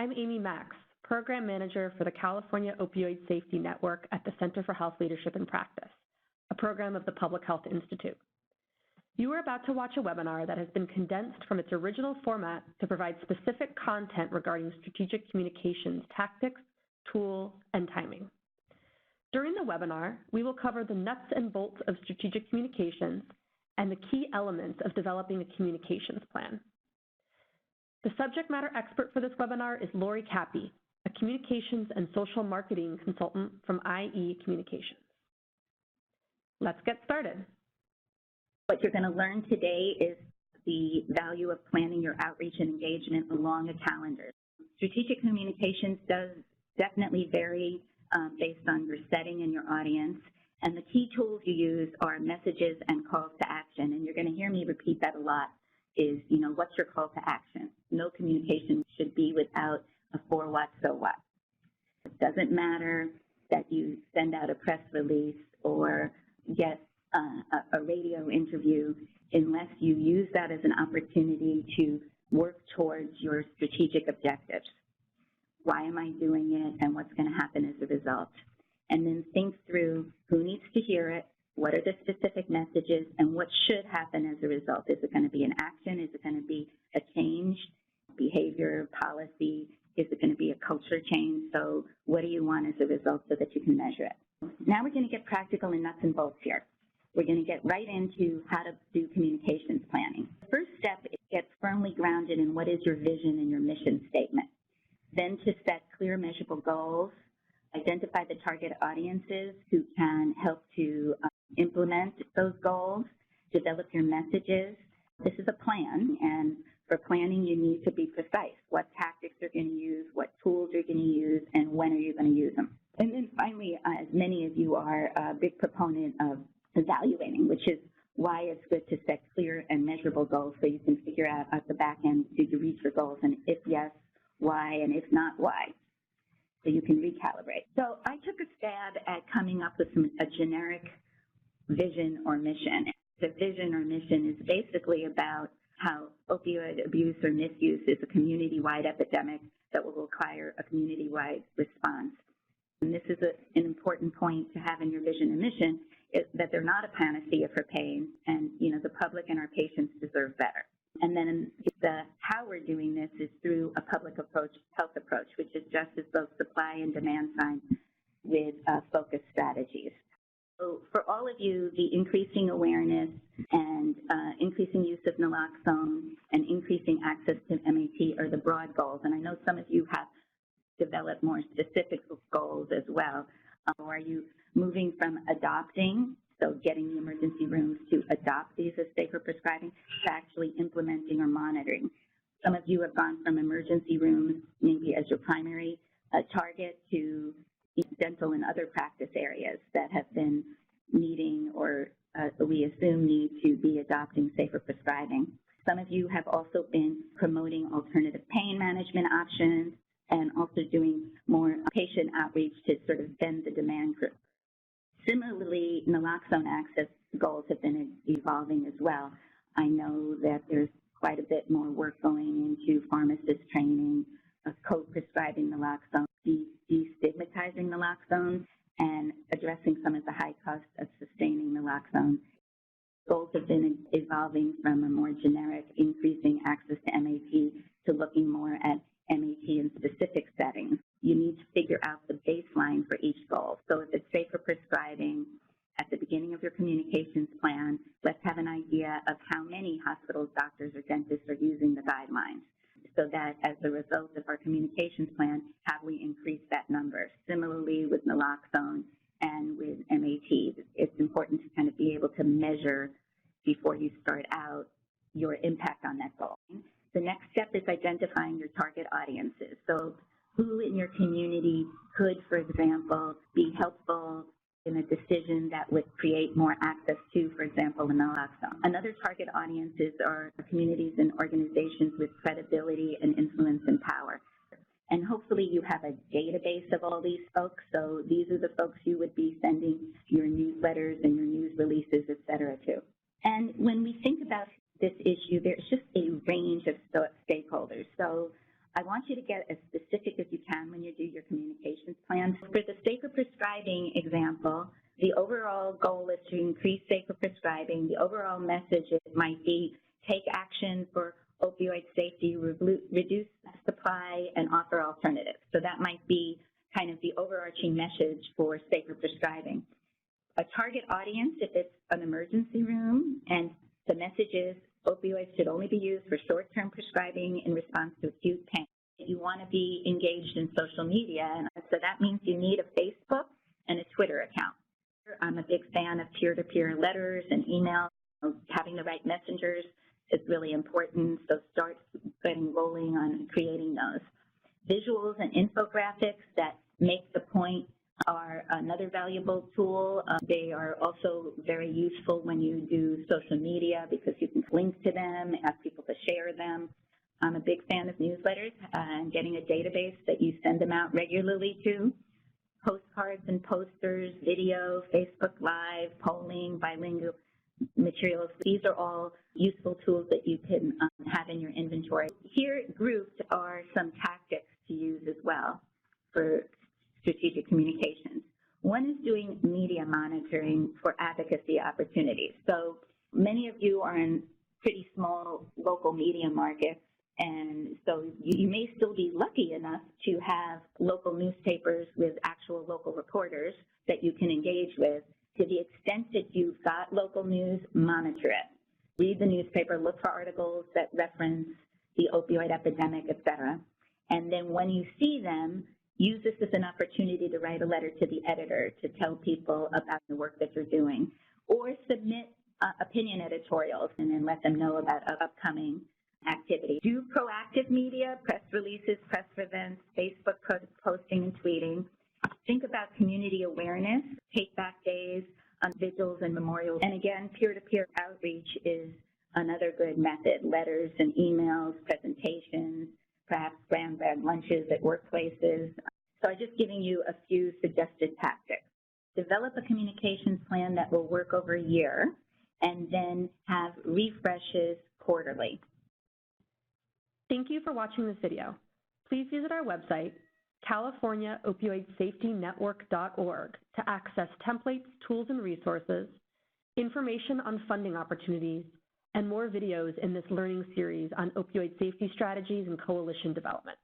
I'm Amy Max, Program Manager for the California Opioid Safety Network at the Center for Health Leadership and Practice, a program of the Public Health Institute. You are about to watch a webinar that has been condensed from its original format to provide specific content regarding strategic communications tactics, tools, and timing. During the webinar, we will cover the nuts and bolts of strategic communications and the key elements of developing a communications plan. The subject matter expert for this webinar is Lori Cappy, a communications and social marketing consultant from IE Communications. Let's get started. What you're going to learn today is the value of planning your outreach and engagement along a calendar. Strategic communications does definitely vary based on your setting and your audience, and the key tools you use are messages and calls to action, and you're going to hear me repeat that a lot. Is, what's your call to action? No communication should be without a for what, so what. It doesn't matter that you send out a press release or get a radio interview unless you use that as an opportunity to work towards your strategic objectives. Why am I doing it and what's going to happen as a result? And then think through who needs to hear it, what are the specific messages, and what should happen as a result? Is it going to be an action? Is it going to be a change, behavior, policy? Is it going to be a culture change? So what do you want as a result so that you can measure it? Now we're going to get practical and nuts and bolts here. We're going to get right into how to do communications planning. The first step is to get firmly grounded in what is your vision and your mission statement. Then to set clear, measurable goals, identify the target audiences who can help to implement those goals, develop your messages. This is a plan, and for planning you need to be precise. What tactics you're going to use, what tools you're going to use, and when are you going to use them. And then finally, as many of you are a big proponent of evaluating, which is why it's good to set clear and measurable goals so you can figure out at the back end, did you reach your goals, and if yes, why, and if not, why. So you can recalibrate. So I took a stab at coming up with a generic vision or mission. The vision or mission is basically about how opioid abuse or misuse is a community-wide epidemic that will require a community-wide response. And this is an important point to have in your vision and mission, is that they're not a panacea for pain, and the public and our patients deserve better. And then the how we're doing this is through a public approach, health approach, which addresses both supply and demand side with focused strategies. So for all of you, the increasing awareness and increasing use of naloxone and increasing access to MAT are the broad goals. And I know some of you have developed more specific goals as well. Are you moving from adopting, so getting the emergency rooms to adopt these as safer prescribing, to actually implementing or monitoring? Some of you have gone from emergency rooms, maybe as your primary target, to dental and other practice areas that have been needing, or we assume need to be adopting safer prescribing. Some of you have also been promoting alternative pain management options and also doing more patient outreach to sort of bend the demand curve. Similarly, naloxone access goals have been evolving as well. I know that there's quite a bit more work going into pharmacist training, co-prescribing naloxone, destigmatizing naloxone, and addressing some of the high costs of sustaining naloxone. Goals have been evolving from a more generic increasing access to MAT to looking more at MAT in specific settings. You need to figure out the baseline for each goal. So if it's safer prescribing, at the beginning of your communications plan, let's have an idea of how many hospitals, doctors, or dentists are using the guidelines, so that as a result of our communications plan, have we increased that number? Similarly with naloxone and with MAT, it's important to kind of be able to measure before you start out your impact on that goal. The next step is identifying your target audiences. So who in your community could, for example, be helpful in a decision that would create more access to, for example, the naloxone. Another target audiences are communities and organizations with credibility and influence and power. And hopefully you have a database of all these folks, so these are the folks you would be sending your newsletters and your news releases, et cetera, to. And when we think about this issue, there's just a range of stakeholders. So I want you to get as specific as you can when you do your communications plan. For the safer prescribing example, the overall goal is to increase safer prescribing. The overall message might be take action for opioid safety, reduce supply, and offer alternatives. So that might be kind of the overarching message for safer prescribing. A target audience, if it's an emergency room, and the message is opioids should only be used for short-term prescribing in response to acute pain. You want to be engaged in social media, and so that means you need a Facebook and a Twitter account. I'm a big fan of peer-to-peer letters and emails. Having the right messengers is really important, so start getting rolling on creating those. Visuals and infographics that make the point are another valuable tool. They are also very useful when you do social media because you can link to them, ask people to share them. I'm a big fan of newsletters and getting a database that you send them out regularly to. Postcards and posters, video, Facebook Live, polling, bilingual materials. These are all useful tools that you can have in your inventory. Here grouped are some tactics to use as well for strategic communications. One is doing media monitoring for advocacy opportunities. So many of you are in pretty small local media markets, and so you may still be lucky enough to have local newspapers with actual local reporters that you can engage with. To the extent that you've got local news, monitor it. Read the newspaper, look for articles that reference the opioid epidemic, et cetera. And then when you see them, use this as an opportunity to write a letter to the editor to tell people about the work that you're doing, or submit opinion editorials and then let them know about upcoming activity. Do proactive media, press releases, press events, Facebook posting and tweeting. Think about community awareness, take back days, vigils and memorials. And again, peer-to-peer outreach is another good method. Letters and emails, presentations, perhaps grand lunches at workplaces. So I'm just giving you a few suggested tactics. Develop a communications plan that will work over a year, and then have refreshes quarterly. Thank you for watching this video. Please visit our website, CaliforniaOpioidSafetyNetwork.org, to access templates, tools, and resources, information on funding opportunities, and more videos in this learning series on opioid safety strategies and coalition development.